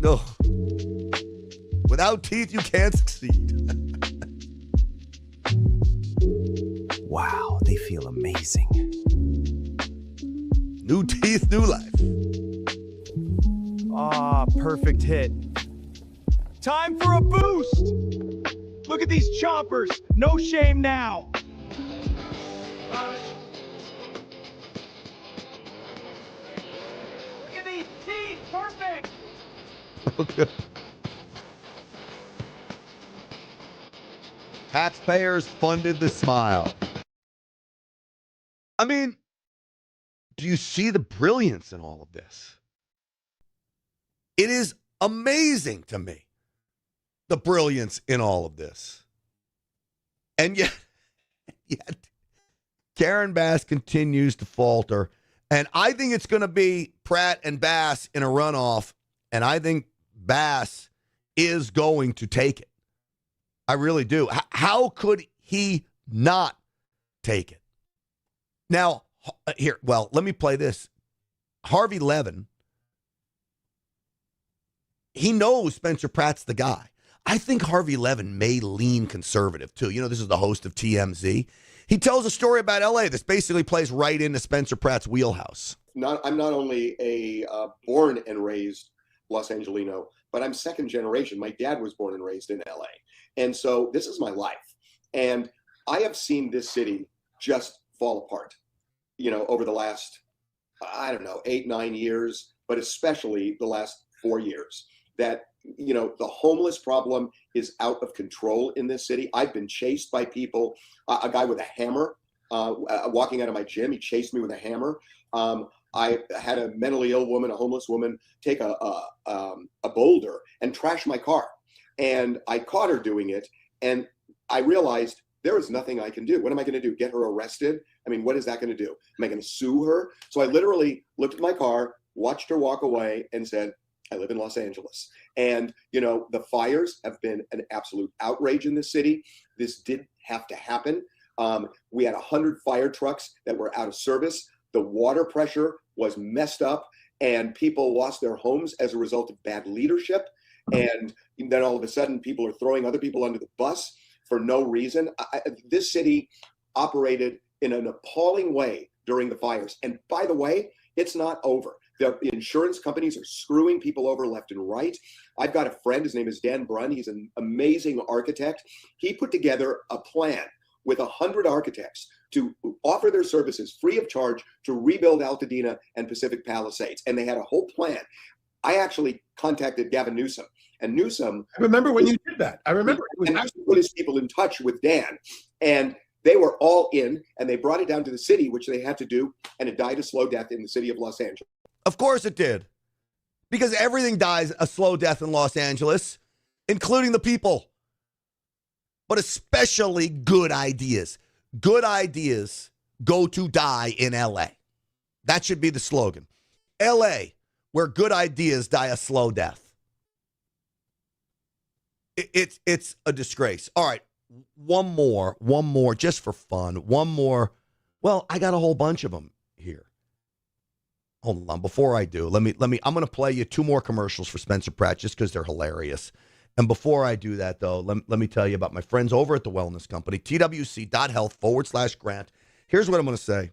No. Without teeth, you can't succeed. Wow, they feel amazing. New teeth, new life. Ah, perfect hit. Time for a boost! Look at these chompers! No shame now! Look at these teeth! Perfect! Okay. Taxpayers funded the smile. I mean, do you see the brilliance in all of this? It is amazing to me, the brilliance in all of this. And yet Karen Bass continues to falter. And I think it's going to be Pratt and Bass in a runoff. And I think Bass is going to take it. I really do. How could he not take it? Now, here, well, let me play this. Harvey Levin, he knows Spencer Pratt's the guy. I think Harvey Levin may lean conservative, too. You know, this is the host of TMZ. He tells a story about L.A. This basically plays right into Spencer Pratt's wheelhouse. I'm not only a born and raised Los Angelino, but I'm second generation. My dad was born and raised in L.A. And so this is my life. And I have seen this city just fall apart, you know, over the last, 8, 9 years, but especially the last 4 years. That, you know, the homeless problem is out of control in this city. I've been chased by people, a guy with a hammer, walking out of my gym, he chased me with a hammer. I had a mentally ill woman, a homeless woman, take a boulder and trash my car. And I caught her doing it. And I realized there is nothing I can do. What am I going to do? Get her arrested? I mean, what is that going to do? Am I going to sue her? So I literally looked at my car, watched her walk away, and said, I live in Los Angeles. And, you know, the fires have been an absolute outrage in this city. This did have to happen. We had 100 fire trucks that were out of service. The water pressure was messed up, and people lost their homes as a result of bad leadership. And then all of a sudden, people are throwing other people under the bus for no reason. This city operated in an appalling way during the fires. And by the way, it's not over. The insurance companies are screwing people over left and right. I've got a friend, his name is Dan Brunn. He's an amazing architect. He put together a plan with 100 architects to offer their services free of charge to rebuild Altadena and Pacific Palisades. And they had a whole plan. I actually contacted Gavin Newsom, and Newsom— I remember when you did that. I remember. And Newsom put his people in touch with Dan, and they were all in, and they brought it down to the city, which they had to do, and it died a slow death in the city of Los Angeles. Of course it did. Because everything dies a slow death in Los Angeles, including the people. But especially good ideas. Good ideas go to die in L.A. That should be the slogan. L.A., where good ideas die a slow death. It's a disgrace. All right, one more, just for fun. One more. Well, I got a whole bunch of them here. Hold on, before I do, I'm going to play you 2 more commercials for Spencer Pratt just because they're hilarious. And before I do that, though, let me tell you about my friends over at the Wellness Company, twc.health/Grant. Here's what I'm going to say.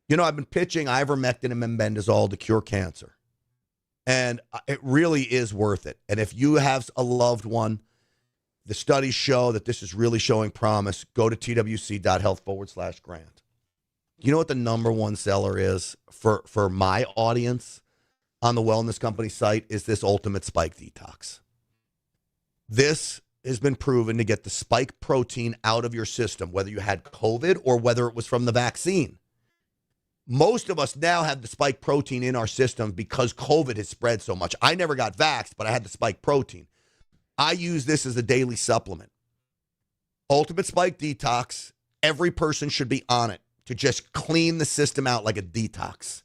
You know, I've been pitching ivermectin and mebendazole to cure cancer. And it really is worth it. And if you have a loved one, the studies show that this is really showing promise. Go to twc.health/Grant. You know what the number one seller is for my audience on the Wellness Company site is this Ultimate Spike Detox. This has been proven to get the spike protein out of your system, whether you had COVID or whether it was from the vaccine. Most of us now have the spike protein in our system because COVID has spread so much. I never got vaxxed, but I had the spike protein. I use this as a daily supplement. Ultimate Spike Detox. Every person should be on it to just clean the system out like a detox.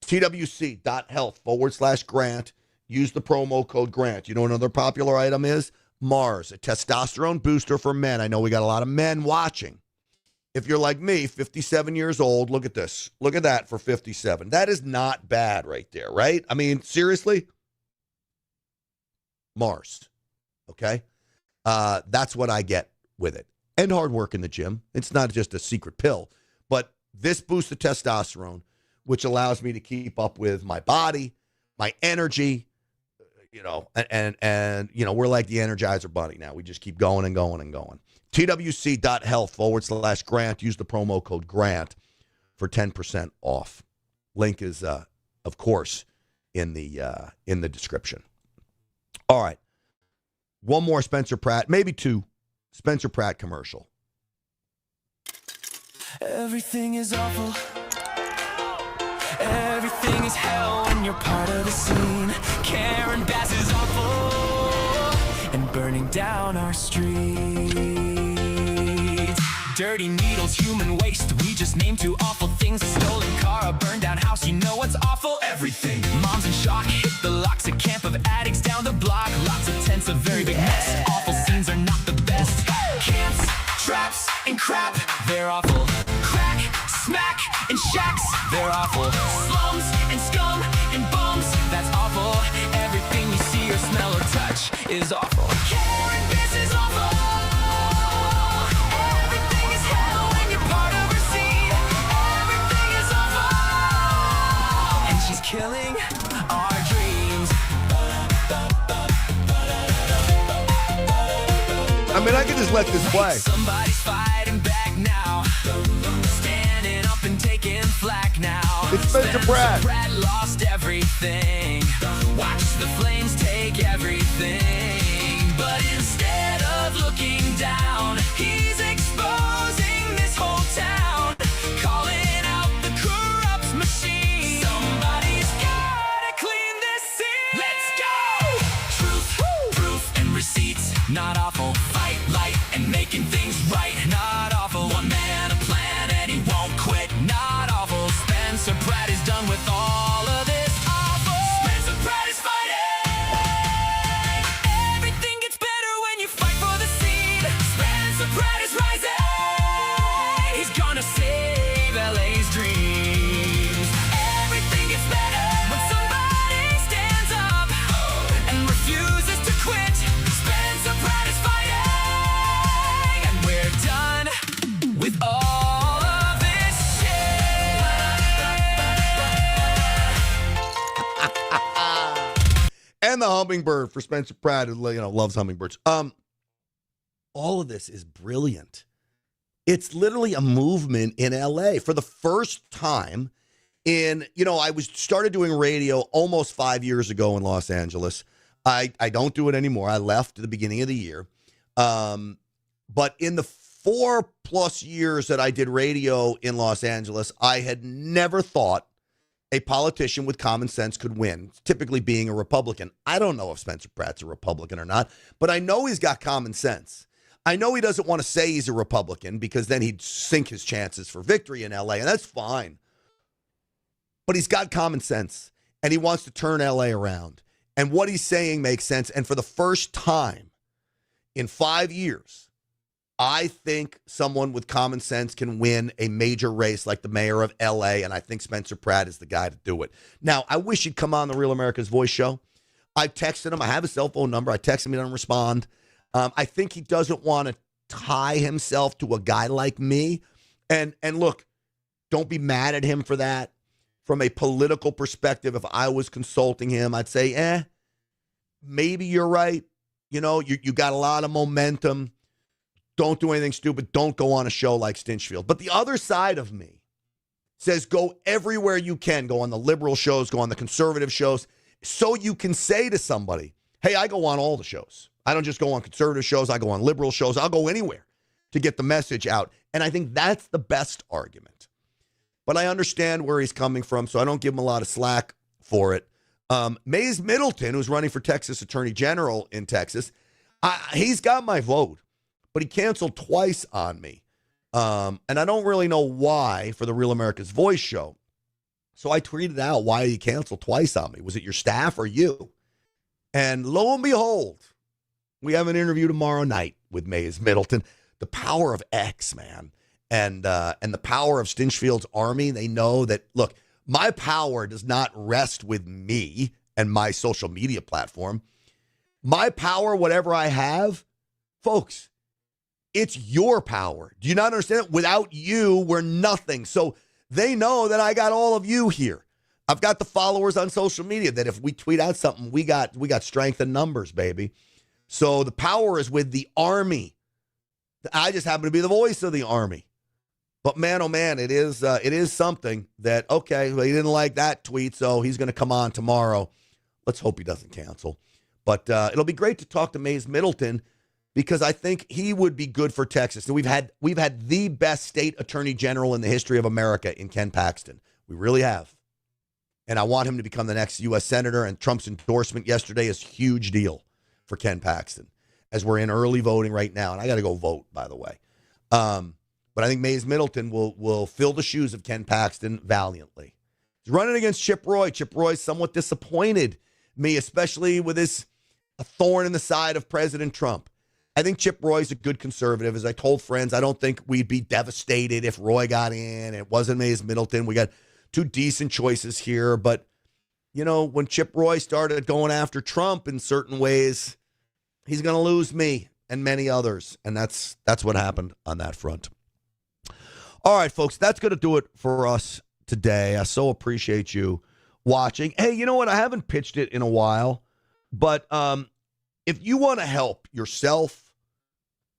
twc.health/Grant. Use the promo code GRANT. You know what another popular item is? Mars, a testosterone booster for men. I know we got a lot of men watching. If you're like me, 57 years old, look at this. Look at that for 57. That is not bad right there, right? I mean, seriously? Mars, okay? That's what I get with it. And hard work in the gym. It's not just a secret pill. But this boosts the testosterone, which allows me to keep up with my body, my energy, and we're like the Energizer Bunny now. We just keep going and going and going. TWC.health/Grant. Use the promo code GRANT for 10% off. Link is, of course, in the description. All right. One more Spencer Pratt, maybe two. Spencer Pratt commercial. Everything is awful. Everything is hell when you're part of the scene. Karen Bass is awful and burning down our streets. Dirty needles, human waste. We just named two awful things. A stolen car, a burned down house. You know what's awful? Everything. Moms in shock, hit the locks. A camp of addicts down the block. Lots of tents, a very big mess. Awful scenes are not the best. Camps, traps, and crap. They're awful. Crack, smack, and shacks. They're awful. Slums, and scum, and bums. That's awful. Everything you see or smell or touch is awful. Karen Bass is awful. Killing our dreams. I mean, I can just let this play. Somebody's fighting back now. Standing up and taking flack now. It's Spencer Pratt. Pratt lost everything. Watch the flames take everything. But instead of looking down, he's exposing this whole town. Calling out the corrupt machine. Somebody's gotta clean this scene. Let's go! Truth, proof, and receipts. Not awful. Fight light and making things right. Not awful. One man, a plan, and he won't quit. Not awful. Spencer Pratt is done with all of this awful. Spencer Pratt is fighting. Everything gets better when you fight for the scene. Spencer Pratt is rising. He's gonna save LA's dreams. Everything gets better when somebody stands up and refuses to quit. Spencer Pratt is fighting, and we're done with all of this shit. And the hummingbird for Spencer Pratt, who loves hummingbirds. All of this is brilliant. It's literally a movement in LA for the first time in, I started doing radio almost 5 years ago in Los Angeles. I don't do it anymore. I left at the beginning of the year. But in the 4+ years that I did radio in Los Angeles, I had never thought a politician with common sense could win, typically being a Republican. I don't know if Spencer Pratt's a Republican or not, but I know he's got common sense. I know he doesn't want to say he's a Republican because then he'd sink his chances for victory in LA, and that's fine. But he's got common sense, and he wants to turn LA around. And what he's saying makes sense. And for the first time in 5 years, I think someone with common sense can win a major race like the mayor of LA, and I think Spencer Pratt is the guy to do it. Now, I wish he'd come on the Real America's Voice show. I texted him. I have his cell phone number. I text him. He doesn't respond. I think he doesn't want to tie himself to a guy like me. And look, don't be mad at him for that. From a political perspective, if I was consulting him, I'd say, maybe you're right. You got a lot of momentum. Don't do anything stupid. Don't go on a show like Stinchfield. But the other side of me says go everywhere you can. Go on the liberal shows, go on the conservative shows, so you can say to somebody, hey, I go on all the shows. I don't just go on conservative shows. I go on liberal shows. I'll go anywhere to get the message out. And I think that's the best argument. But I understand where he's coming from, so I don't give him a lot of slack for it. Mays Middleton, who's running for Texas Attorney General in Texas, he's got my vote, but he canceled twice on me. And I don't really know why for the Real America's Voice show. So I tweeted out, why he canceled twice on me? Was it your staff or you? And lo and behold, We have an interview tomorrow night with Mays Middleton. The power of X, man, and the power of Stinchfield's army. They know that, look, my power does not rest with me and my social media platform. My power, whatever I have, folks, it's your power. Do you not understand it? Without you, we're nothing. So they know that I got all of you here. I've got the followers on social media that if we tweet out something, we got strength in numbers, baby. So the power is with the army. I just happen to be the voice of the army. But man, oh man, it is something that, okay, well, he didn't like that tweet, so he's going to come on tomorrow. Let's hope he doesn't cancel. But it'll be great to talk to Mays Middleton because I think he would be good for Texas. And we've had the best state attorney general in the history of America in Ken Paxton. We really have. And I want him to become the next U.S. Senator. And Trump's endorsement yesterday is a huge deal for Ken Paxton as we're in early voting right now. And I got to go vote, by the way. But I think Mays Middleton will fill the shoes of Ken Paxton valiantly. He's running against Chip Roy. Chip Roy's somewhat disappointed me, especially with a thorn in the side of President Trump. I think Chip Roy's a good conservative. As I told friends, I don't think we'd be devastated if Roy got in. It wasn't Mays Middleton. We got two decent choices here. But, you know, when Chip Roy started going after Trump in certain ways, he's going to lose me and many others. And that's what happened on that front. All right, folks, that's going to do it for us today. I so appreciate you watching. Hey, you know what? I haven't pitched it in a while, but if you want to help yourself,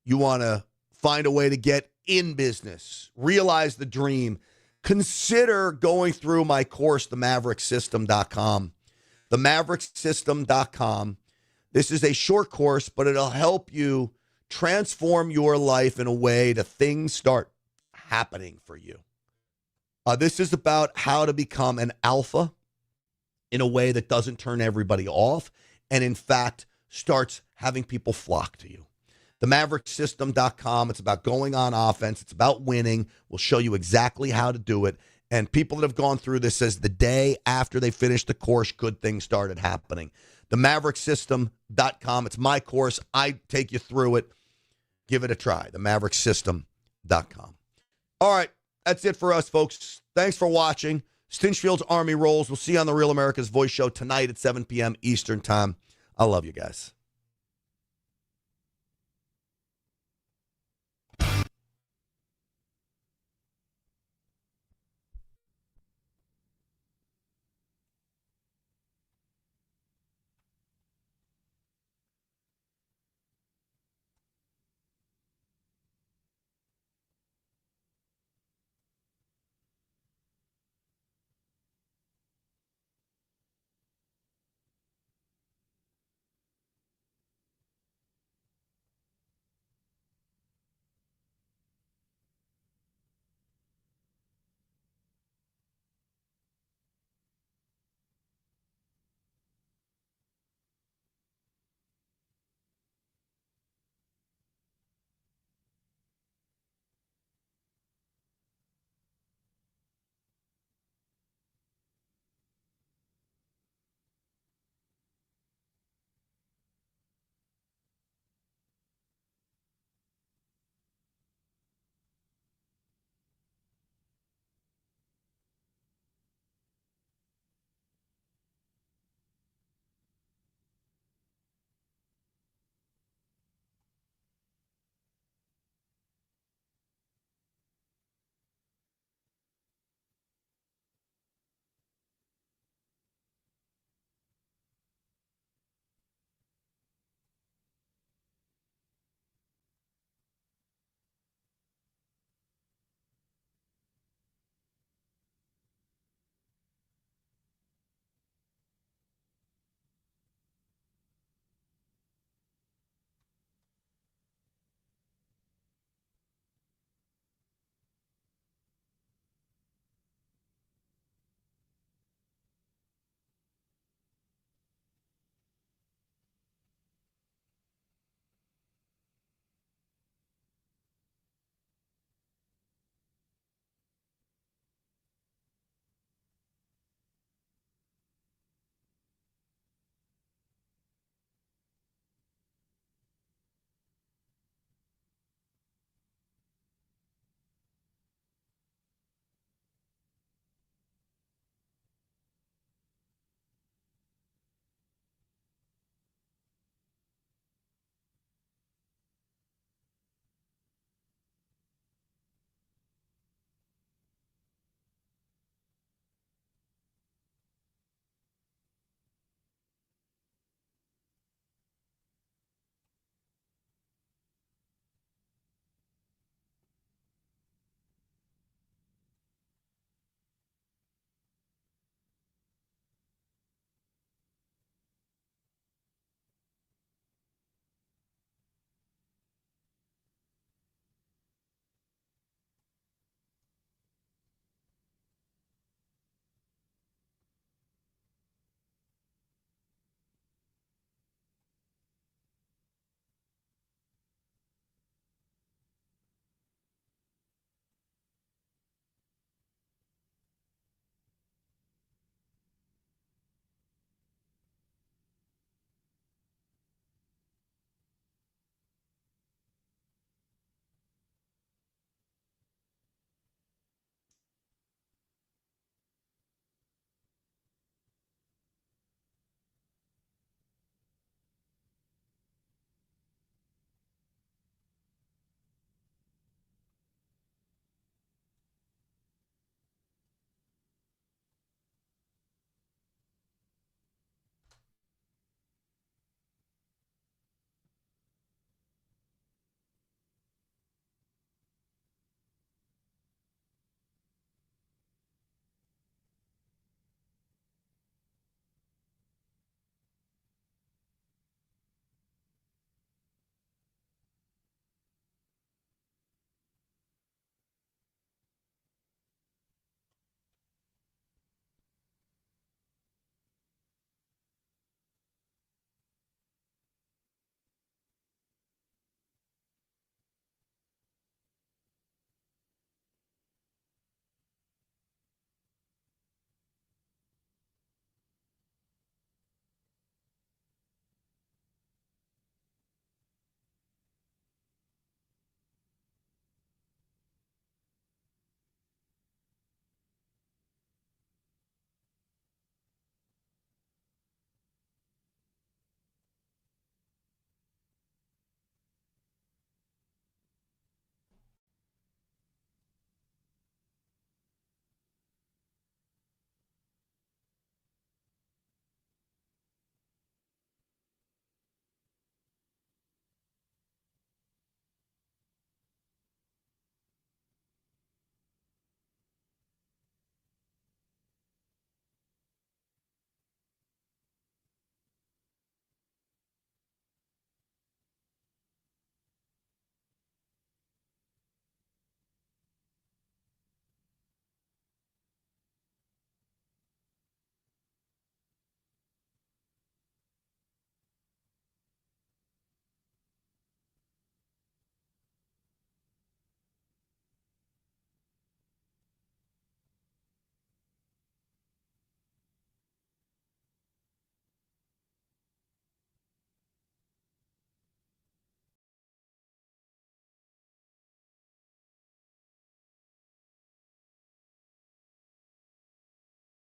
you want to find a way to get in business, realize the dream, consider going through my course, themavericksystem.com. Themavericksystem.com. This is a short course, but it'll help you transform your life in a way that things start happening for you. This is about how to become an alpha in a way that doesn't turn everybody off and, in fact, starts having people flock to you. Themavericksystem.com. It's about going on offense. It's about winning. We'll show you exactly how to do it. And people that have gone through this says the day after they finished the course, good things started happening. Themavericksystem.com. It's my course. I take you through it. Give it a try. Themavericksystem.com. All right. That's it for us, folks. Thanks for watching. Stinchfield's Army Rolls. We'll see you on the Real America's Voice show tonight at 7 p.m. Eastern Time. I love you guys.